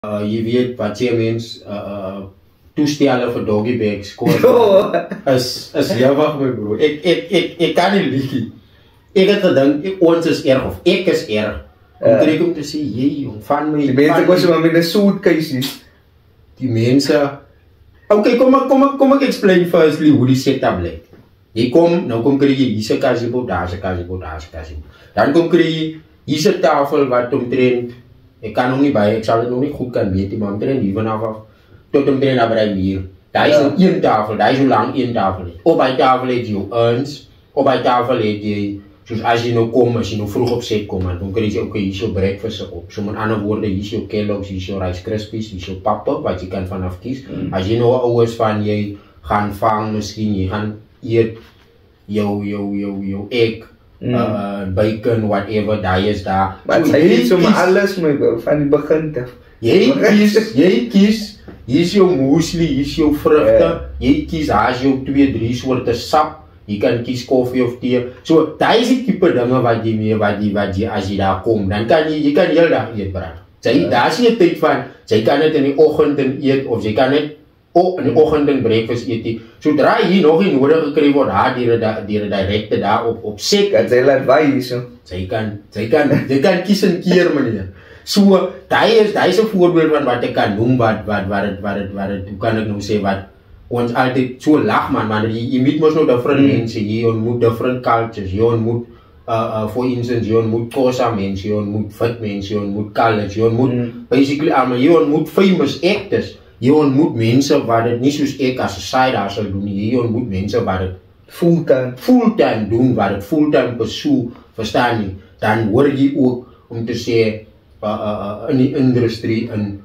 Je weet wat jy mens toestellen voor doggy bags is jawig my bro. Ik kan niet liegen. Ik heb gedink ons is erg of ik is erg. Om te sê, jee jong, van my. Die mense was maar met 'n suitcase. Die mense. Okay, kom ek explain firstly hoe die setup lyk. Jy kom, nou kom kry jy hierse kasiebo, daarse kasiebo. Dan kom kry jy hierse tafel wat omtrent ek kan nog nie by, ek sal dit nog nie goed kan weet, maar omtrent hier vanaf tot omtrent na by hier. Daar is nog een tafel, daar is hoe lang een tafel is. Op by tafel het jy jou urns, op by tafel het jy, soos as jy nou kom, as jy nou vroeg op set kom, dan kry jy ook hier is jou breakfast op. So met ander woorde, hier is jou Kellogg's, hier is jou Rice Krispies, hier is jou pappe, wat jy kan vanaf kies. As jy nou ouers van jy gaan vang, miskien jy gaan eet jou egg, bacon, whatever, daar is daar. Maar so, jy eet sommer alles my bro, van die begin af. Jy kies, hier is jou muesli, hier is jou vrugte, jy kies, daar is jou 2-3 soorte sap, jy kan kies koffie of thee. So, daar is die type dinge wat jy mee, wat jy, as jy daar kom, dan kan jy kan heel dag eet, brand. Daar is nie tyd van, jy kan het in die oggend eet, of jy kan het in die oggend en breakfast eet. Sodra jy nog nie nodig gekry word, dier directe daar op set. Dat jy laat waai hier so. Jy kan kies en keer meneer. So, daar is een voorbeeld van wat ek kan noem, hoe kan ek nou sê, wat ons altyd so lag man, jy meet mos nou different mense, jy ontmoet different cultures, jy ontmoet, for instance, jy ontmoet Kosa mense, jy ontmoet fit mense, jy ontmoet college, jy ontmoet, basically, jy ontmoet famous actors, jy ontmoet mense wat het nie soos ek as 'n side hustle doen, jy ontmoet mense wat het fulltime doen, wat het fulltime pursue, verstaan nie, dan hoor jy ook om te sê, in die industrie, in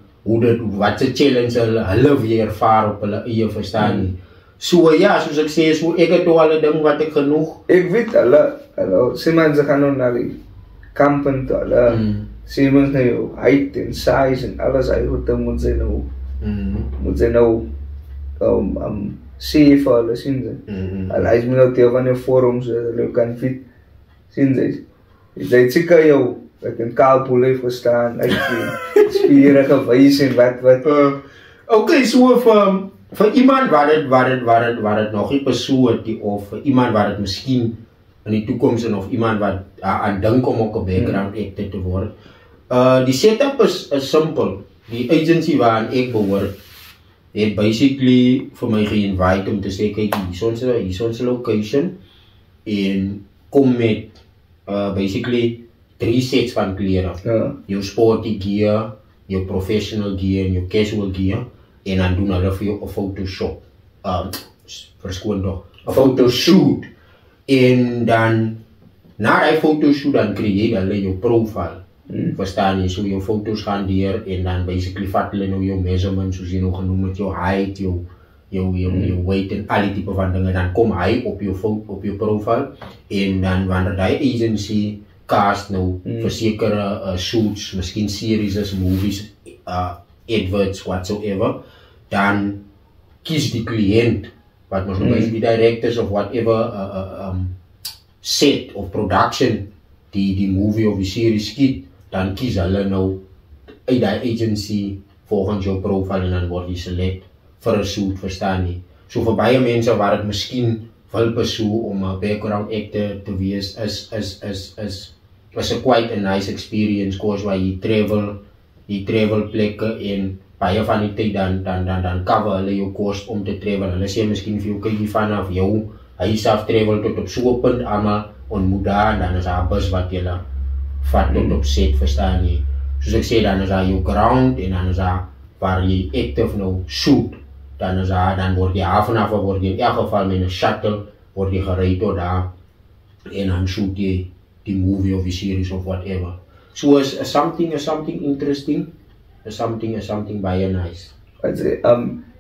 wat se challenge hulle weer ervaar op hulle eie, verstaan nie. So ja, soos ek sê, so ek het al 'n ding wat ek genoeg. Ek weet hulle sê mense gaan nou na die kampen toe, hulle sê mense nou jou height en size en alles uit moet sy nou sê vir hulle, sien sy. Hulle is my nou deel van jou forum, so hulle kan fit, sien sy. Jy het seker jou, ek in Kaalpoel heeft gestaan, ek het spieren gewys en wat. Okay, so vir iemand wat het nog nie persoon het, of vir iemand wat het miskien in die toekomst, of iemand wat aan dink om ook 'n background actor te word. Die setup is simpel. Die agency waarin ek behoort, het basically vir my ge-invite om te sê, kyk, hier is ons location, en kom met basically 3 sets van klere. Jou sporty gear, jou professional gear en jou casual gear, en dan doen hulle vir jou 'n Photoshop, verskoon toch, 'n photoshoot, en dan na die photoshoot dan creëer hulle jou profile, verstaan jy, so jou foto's gaan deur, en dan basically vat hulle nou jou measurements, soos jy nou genoem het, jou height, jou weight en al die type van dinge, dan kom hy op jou profile, en dan wanneer die agency cast nou vir sekere shoots, miskien series, movies, adverts, whatsoever, dan kies die cliënt, wat ons nou die directors of whatever set of production, die movie of die series skiet, dan kies hulle nou uit die agency volgens jou profile, en dan word jy select vir 'n shoot, verstaan nie. So vir baie mense wat het miskien wil pursue om 'n background actor te wees, is quite a nice experience, cause waar jy travel plekke, en baie van die tyd dan cover hulle jou kost om te travel. Hulle sê miskien vir jou, kyk jy vanaf jou huis af travel tot op so 'n punt, allemaal ontmoet daar, en dan is daar 'n bus wat jylle vat tot op set, verstaan jy. Soos ek sê, dan is daar jou ground, en dan is daar waar jy active nou shoot, dan word jy vanaf, word jy in elk geval met 'n shuttle, word jy gery tot daar, en dan shoot jy die movie of die series of whatever. So is something interesting, is something baie nice.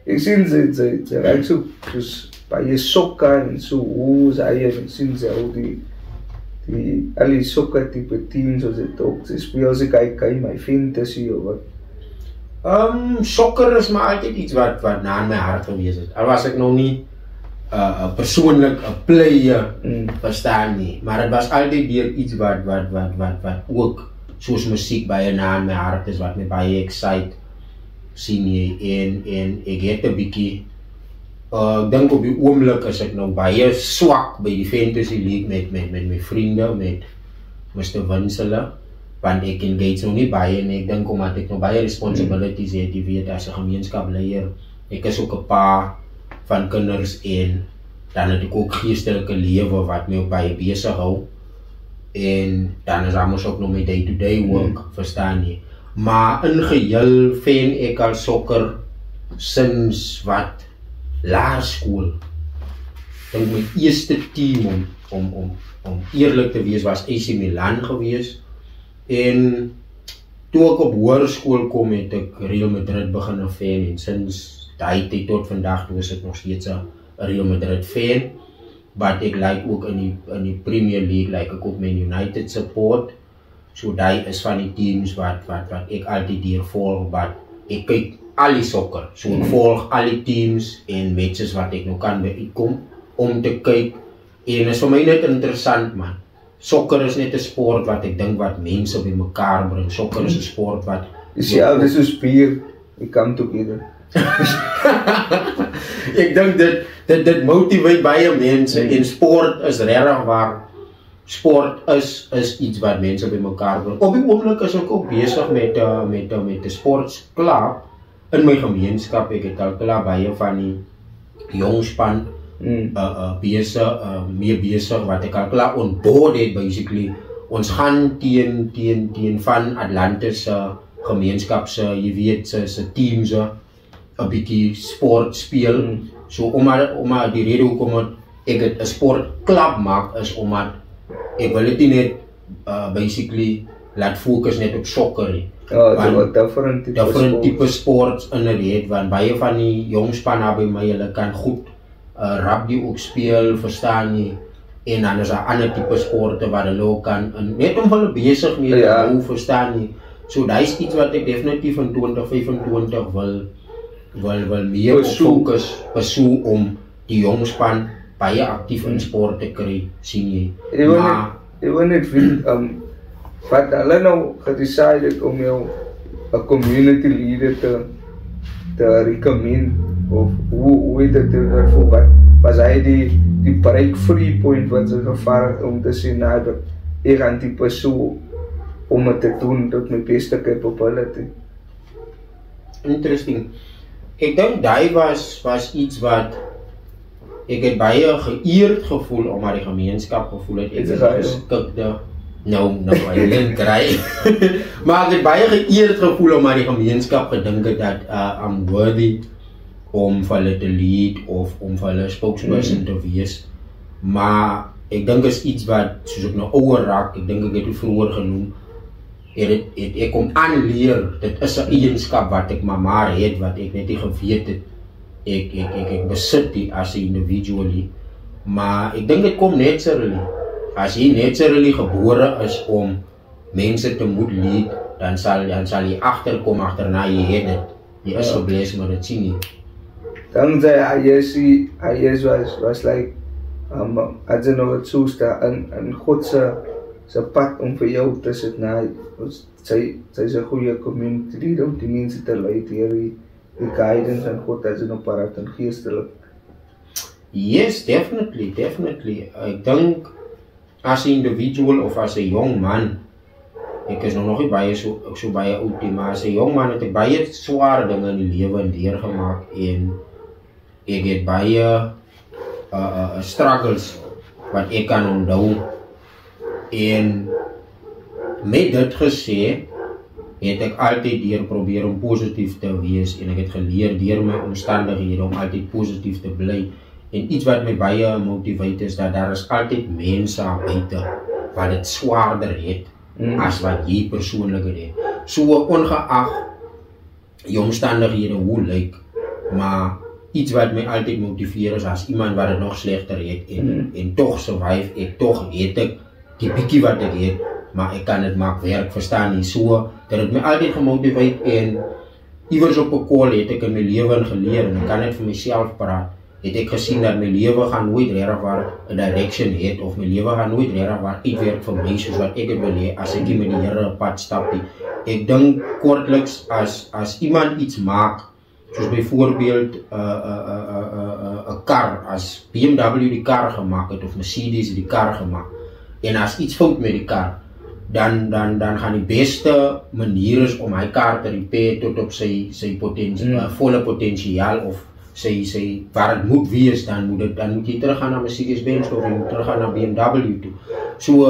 Ek sien sy raak soos baie sokke en so, hoe is hy, en sien sy al al die sokke type teams, soos dit ook, sy speel sy kyk my fantasy of wat. Sokker is maar altyd iets wat na aan my hart gewees het, al was ek nou nie persoonlik 'n player, verstaan nie, maar het was altyd weer iets wat ook soos musiek baie na aan my hart is, wat my baie excite, sien jy, en ek het 'n bietjie ek dink op die oomblik is ek nou baie swak by die Fantasy League met my vriende, met Mr. Winsele, want ek engage nog nie baie en ek dink omdat ek nog baie responsibilities het, jy weet, as 'n gemeenskapsleier. Ek is ook 'n pa van kinders en dan het ek ook geestelike lewe wat my ook baie besig hou. En dan is daar mos ook nog my day-to-day work, verstaan jy. Maar in geheel fan ek al sokker sinds wat laerskool. Dink my eerste team om eerlik te wees was AC Milan gewees. En toe ek op hoërskool kom het ek Real Madrid begin fan en sinds daai tyd tot vandag toe is ek nog steeds 'n Real Madrid fan. Maar ek like ook in die Premier League like ek ook Man United support. So daai is van die teams wat ek altyd hier volg, wat ek kyk al die sokker. So ek volg al die teams en matches wat ek nou kan bykom om te kyk. En is vir my net interessant, man. Sokker is net 'n sport wat ek dink wat mense bymekaar bring. Sokker is 'n sport wat dis soos bier, we come together. Ek dink dit motiveer baie mense en sport is regtig waar. Sport is iets wat mense bymekaar bring. Op die oomblik is ek ook besig met 'n sportklub in my gemeenskap. Ek het al klaar baie van die jongspan besig wat ek al klaar onboard het basically. Ons gaan teen van Atlantis gemeenskap jy weet se teams 'n bietjie sport speel. So omdat die rede hoekom ek het 'n sportklub maak is omdat ek wil dit nie net basically laat fokus net op sokker nie. Different type sports in het, want baie van die jong spanne by my, hulle kan goed rugby ook speel, verstaan jy, en dan is daar ander type sporte wat hulle ook kan, net om hulle besig mee te hou, verstaan jy. So daar is iets wat ek definitief in 2025 wil meer fokus pursue om die jong span baie aktief in sport te kry, sien jy. Ek wil net weet, wat hulle nou gedecide om jou 'n community leader te recommend, of hoe het dit ervoor, wat was hy die break-free point wat sy gevaar het om te sê, nou, dat ek gaan die persoon om het te doen tot my beste capability. Interesting. Ek dink daai was iets wat ek het baie geëerd gevoel omdat die gemeenskap gevoel het ek is geskikte nou hy wil kry. Maar ek het baie geëerd gevoel omdat die gemeenskap gedink het dat I'm worthy om vir hulle te lead of om vir hulle spokesperson te wees. Maar ek dink is iets wat soos ek nou ouer raak, ek dink ek het het vroeër genoem, ek kom aanleer, dit is 'n eienskap wat ek maar het, wat ek net nie geweet het ek besit die as 'n individually, maar ek dink dit kom naturally. As jy naturally gebore is om mense te moet lead, dan sal jy agterkom agterna jy het dit. Jy is gebless met dit, sien jy. Dan sê hy was like I don't know wat soos daar in God se pad om vir jou te sit, sy is 'n goeie community leader om die mense te lei deur die guidance en God as 'n apparaat en geestelik. Yes, definitely. Ek dink as 'n individual of as 'n jong man, ek is nog nie baie so baie oud nie, maar as 'n jong man het ek baie swaar dinge in die lewe deurgemaak en ek het baie struggles wat ek kan onthou. En met dit gesê het ek altyd deur probeer om positief te wees en ek het geleer deur my omstandighede om altyd positief te bly. En iets wat my baie motiveer is dat daar is altyd mense buite wat dit swaarder het as wat jy persoonlik het. So ongeag die omstandighede hoe lyk, maar iets wat my altyd motiveer is as iemand wat dit nog slegter het en tog survive ek, tog het ek die bietjie wat ek het, maar ek kan dit maak werk, verstaan jy. So dat het my altyd gemotiveer en iewers op 'n call het ek in my lewe geleer en ek kan net vir myself praat het ek gesien dat my lewe gaan nooit regtig waar 'n direction het of my lewe gaan nooit regtig waar uitwerk vir my soos wat ek dit wil hê as ek nie met die Here op pad stap nie. Ek dink kortliks as iemand iets maak, soos byvoorbeeld 'n kar, as BMW die kar gemaak het of Mercedes die kar gemaak en as iets fout met die kar, dan gaan die beste manier is om hy kar te repair tot op sy volle potensiaal of sy waar het moet wees, dan moet jy teruggaan na Mercedes-Benz of jy moet teruggaan na BMW toe. So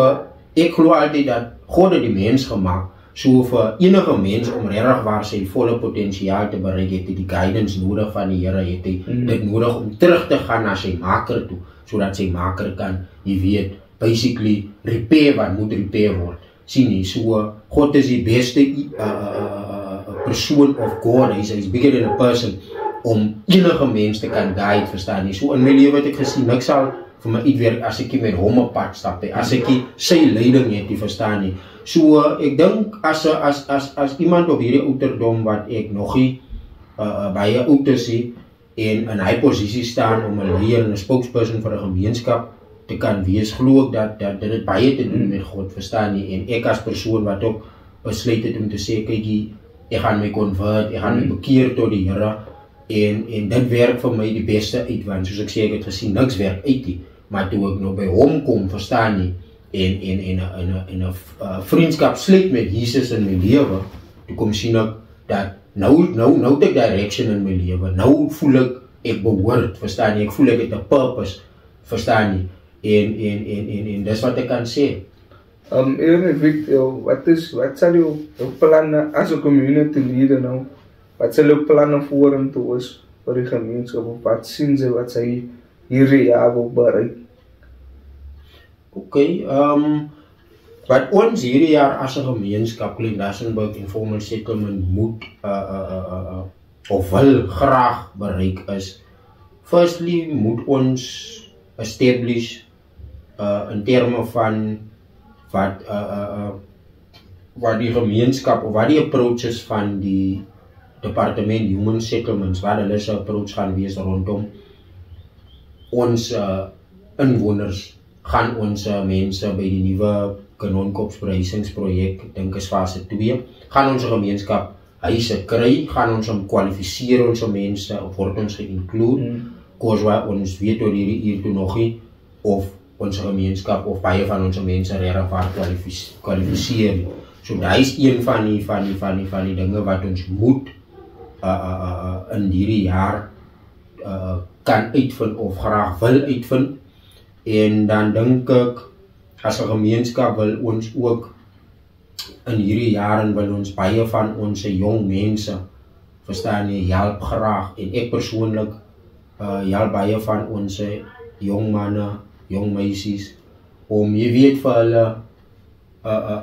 ek glo altyd dat God het die mens gemaak, so vir enige mens om regtig waar sy volle potensiaal te bereik, het hy die guidance nodig van die Here, het hy dit nodig om terug te gaan na sy maker toe, sodat sy maker kan, jy weet, basically repair wat moet repair word. Sien jy, so God is die beste persoon of God, hy's bigger than a person, om enige mens te kan guide, verstaan jy. So in my lewe het ek gesien, niks sal vir my uitwerk as ek met hom op pad stap, as ek sy leiding het, jy verstaan jy. So ek dink as iemand op hierdie ouderdom wat ek nog nie baie oud is en in hy posisie staan om 'n leier en 'n spokesperson vir 'n gemeenskap te kan wees, glo ek dat dit baie te doen met God, verstaan jy. En ek as persoon wat ook besluit het om te sê, kyk, ek gaan my convert, ek gaan my bekeer tot die Here, en dit werk vir my die beste uit, want soos ek sê, ek het gesien, niks werk uit nie, maar toe ek nou by hom kom, verstaan jy, en 'n vriendskap sluit met Jesus in my lewe, toe kom sien ek dat nou het ek direction in my lewe, nou voel ek behoort, verstaan jy, ek voel ek het 'n purpose, verstaan jy, en dis wat ek kan sê. Even Victor, wat sal jou planne as 'n community leader nou? Wat sal jou planne vorentoe is vir die gemeenskap, of wat sien sy wat sy hierdie jaar wil bereik? Okay, wat ons hierdie jaar as 'n gemeenskap, Glendassenburg Informal Settlement moet of wil graag bereik is, firstly moet ons establish in terme van wat die gemeenskap of wat die approach is van die Departement Human Settlements, wat hulle se approach gaan wees rondom ons inwoners, gaan ons mense by die nuwe Kanonkops verhuisingsprojek, ek dink is fase 2, gaan ons gemeenskap huise kry, gaan ons kwalifiseer ons mense, of word ons ge-include, koos wat ons weet oor hierdie hier toe nog nie, of ons gemeenskap, of baie van ons mense regtig waar kwalifiseer. So daar is een van die dinge wat ons moet in hierdie jaar kan uitvind, of graag wil uitvind, en dan dink ek, as 'n gemeenskap wil ons ook in hierdie jare wil ons baie van ons jong mense, verstaan jy, help graag, en ek persoonlik help baie van ons jong manne, jong meisies, om jy weet vir hulle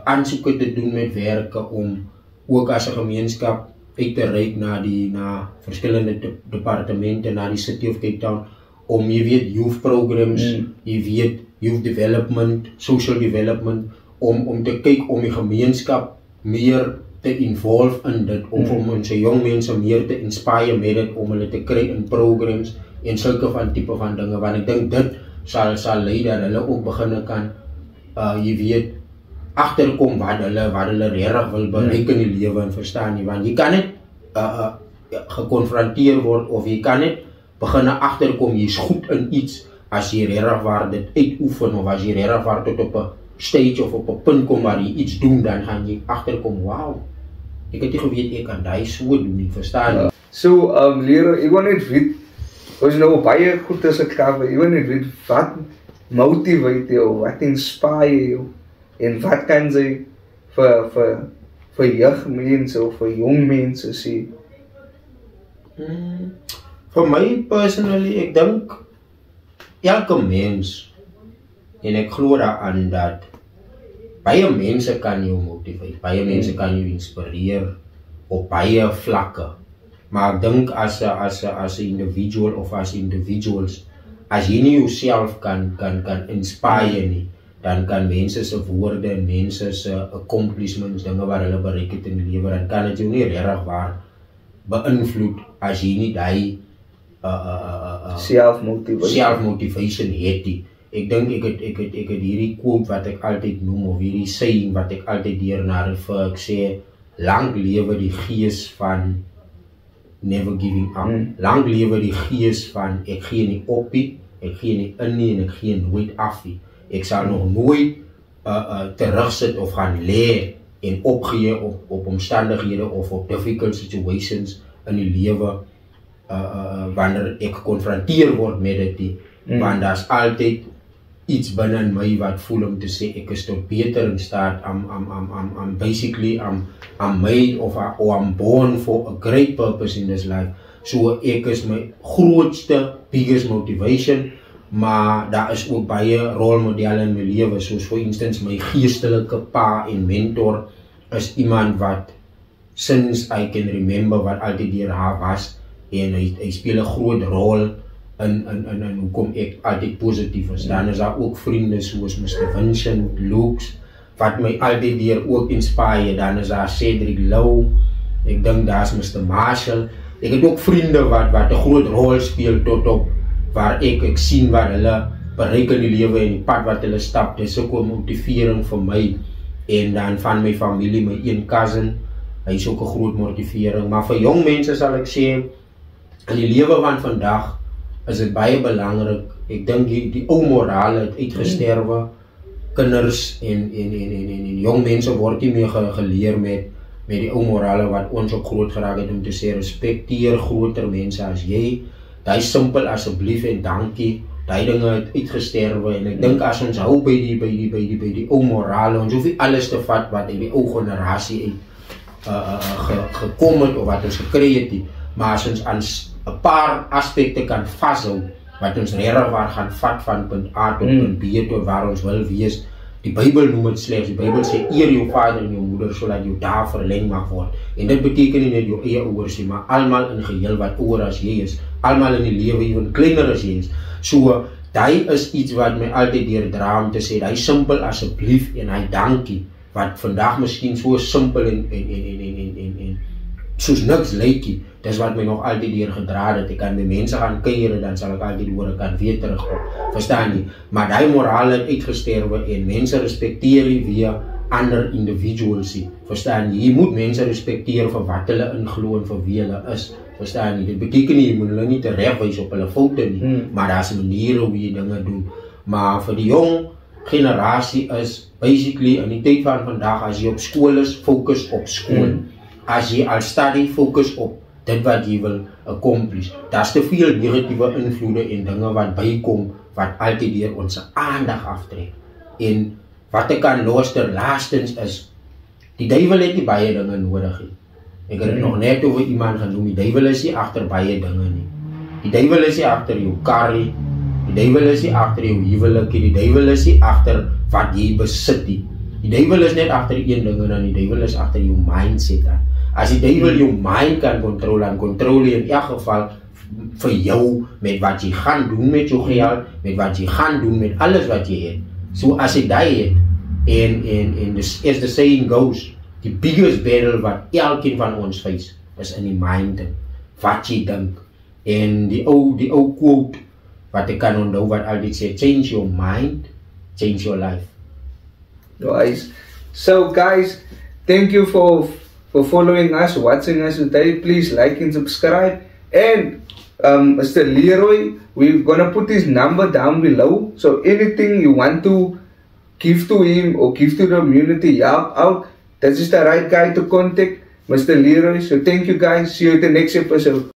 aansoeke te doen met werke, om ook as 'n gemeenskap uit te reik na verskillende departemente, na die City of Cape Town, om jy weet youth programs, jy weet youth development, social development, om te kyk om die gemeenskap meer te involve in dit, om ons jong mense meer te inspire met dit, om hulle te kry in programs en sulke van tipe van dinge, want ek dink dit sal lei dat hulle ook begin kan, jy weet, agterkom wat hulle regtig wil bereik in die lewe, en verstaan jy, want jy kan net gekonfronteer word, of jy kan net begin agterkom jy's goed in iets, as jy regtig waar dit uitoefen, of as jy regtig waar tot op 'n stage of op 'n punt kom waar jy iets doen, dan gaan jy agterkom, wow, ek het nie geweet ek kan daai so doen nie, verstaan jy? So, leraar, ek wil net weet, ons nou baie goed as ek gaf, ek wil net weet, wat motiveer jou, wat inspire jou, en wat kan sy vir jeugmense of vir jong mense sê? Vir my personally, ek dink elke mens, en ek glo daaraan dat baie mense kan jou motiveer, baie mense kan jou inspireer op baie vlakke, maar ek dink as 'n individual of as individuals, as jy nie jouself kan inspire nie, dan kan mense se woorde en mense se accomplishments, dinge wat hulle bereik het in die lewe, dan kan dit jou nie regtig waar beïnvloed as jy nie daai self-motivation het nie. Ek dink ek het hierdie quote wat ek altyd noem, of hierdie saying wat ek altyd deur na refer, ek sê, lang lewe die gees van never giving up. Lang lewe die gees van ek gee nie op nie, ek gee nie in nie en ek gee nooit af nie. Ek sal nog nooit terugsit of gaan lê en opgee op omstandighede of op difficult situations in die lewe wanneer ek gekonfronteer word met dit nie. Want daar's altyd iets binne in my wat voel om te sê ek is tot beter in staat. I'm basically I'm made of or I'm born for a great purpose in this life. So ek is my grootste biggest motivation, maar daar is ook baie rolmodelle in my lewe, soos vir instance my geestelike pa en mentor is iemand wat since I can remember wat altyd deur haar was, en hy speel 'n groot rol in hoekom ek altyd positief is. Dan is daar ook vriende soos Mr. Vincent, Lukes, wat my altyd deur ook inspire. Dan is daar Cedric Lou, ek dink daar's Mr. Marshall. Ek het ook vriende wat 'n groot rol speel tot op waar ek sien wat hulle bereik in die lewe en die pad wat hulle stap. Dis ook 'n motivering vir my. En dan van my familie, my een cousin, hy is ook 'n groot motivering. Maar vir jong mense sal ek sê, in die lewe van vandag is dit baie belangrik. Ek dink die ou morale het uitgesterwe. Kinders en jong mense word nie meer geleer met die ou morale wat ons ook groot geraak het, om te sê respekteer groter mense as jy. Daai simpel asseblief en dankie. Daai dinge het uitgesterwe, en ek dink as ons hou by die ou morale, ons hoef nie alles te vat wat in die ou generasie gekom het of wat ons gekry het nie, maar as ons aan 'n paar aspekte kan vashou wat ons regtig waar gaan vat van punt A tot punt B tot waar ons wil wees. Die Bybel noem dit slegs, die Bybel sê eer jou vader en jou moeder sodat jou dae verleng mag word. En dit beteken nie net jou eie ouers nie, maar almal in geheel wat ouer as jy is, almal in die lewe, ewen kleiner as jy is. So daai is iets wat my altyd deurdra om te sê, daai simpel asseblief en hy dankie, wat vandag miskien so simpel en soos niks lyk, dis wat my nog altyd deurgedra het. Ek kan by mense gaan kuier, dan sal ek altyd hoor, ek kan weer terugkom, verstaan jy? Maar daai moraal het uitgesterwe en mense respekteer nie via ander individuals nie, verstaan jy? Jy moet mense respekteer vir wat hulle inglo en vir wie hulle is, verstaan jy? Dit beteken nie, jy moet hulle nie teregwys op hulle foute nie, maar daar's maniere hoe jy dinge doen. Maar vir die jong generasie is basically in die tyd van vandag, as jy op skool is, fokus op skool. As jy al study, fokus op dit wat jy wil accomplish. Daar's te veel negatiewe invloede en dinge wat bykom, wat altyd deur ons aandag aftrek. En wat ek kan looster laastens is, die duiwel het nie baie dinge nodig nie. Ek het nog net over iemand genoem, die duiwel is nie agter baie dinge nie. Die duiwel is nie agter jou kar nie, die duiwel is nie agter jou huwelik nie, die duiwel is nie agter wat jy besit nie. Die duiwel is net agter een ding, en die duiwel is agter jou mindset aan. As die duiwel jou mind kan controle in elk geval vir jou met wat jy gaan doen met jou geld, met wat jy gaan doen met alles wat jy het. So as jy daai het, en as the saying goes, die biggest battle wat elkeen van ons face is in die mind, wat jy dink. En die ou quote wat ek kan onthou wat altyd sê, change your mind, change your life. Nice. So guys, thank you for following us, watching us today. Please like and subscribe. And Mr. Leroy, we're gonna put his number down below. So anything you want to give to him or give to the community, help out, that is the right guy to contact, Mr. Leroy. So thank you guys. See you at the next episode.